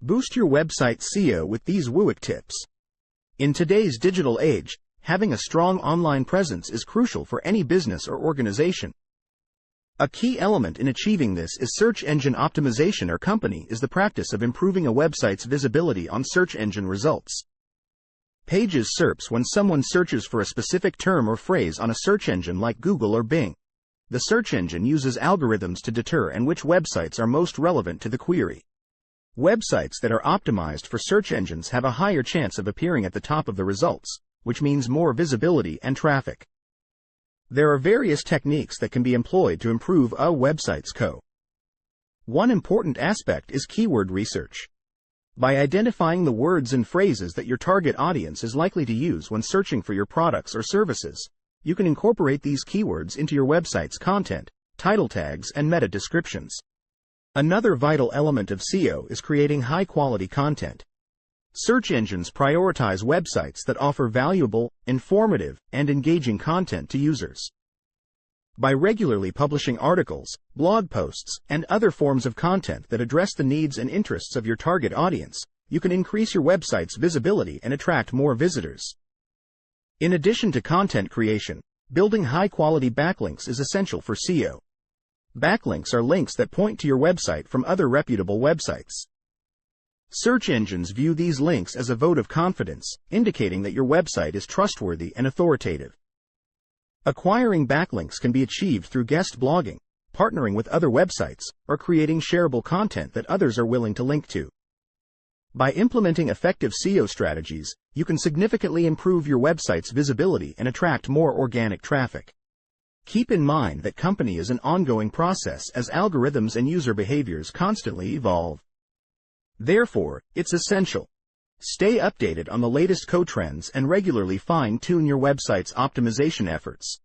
Boost your website's SEO with these WooIt tips. In today's digital age, having a strong online presence is crucial for any business or organization. A key element in achieving this is search engine optimization. Our company is the practice of improving a website's visibility on search engine results. Pages SERPs when someone searches for a specific term or phrase on a search engine like Google or Bing. The search engine uses algorithms to determine which websites are most relevant to the query. Websites that are optimized for search engines have a higher chance of appearing at the top of the results, which means more visibility and traffic. There are various techniques that can be employed to improve a website's SEO. One important aspect is keyword research. By identifying the words and phrases that your target audience is likely to use when searching for your products or services, you can incorporate these keywords into your website's content, title tags, and meta descriptions. Another vital element of SEO is creating high-quality content. Search engines prioritize websites that offer valuable, informative, and engaging content to users. By regularly publishing articles, blog posts, and other forms of content that address the needs and interests of your target audience, you can increase your website's visibility and attract more visitors. In addition to content creation, building high-quality backlinks is essential for SEO. Backlinks are links that point to your website from other reputable websites. Search engines view these links as a vote of confidence, indicating that your website is trustworthy and authoritative. Acquiring backlinks can be achieved through guest blogging, partnering with other websites, or creating shareable content that others are willing to link to. By implementing effective SEO strategies, you can significantly improve your website's visibility and attract more organic traffic. Keep in mind that company is an ongoing process as algorithms and user behaviors constantly evolve. Therefore, it's essential. Stay updated on the latest SEO trends and regularly fine-tune your website's optimization efforts.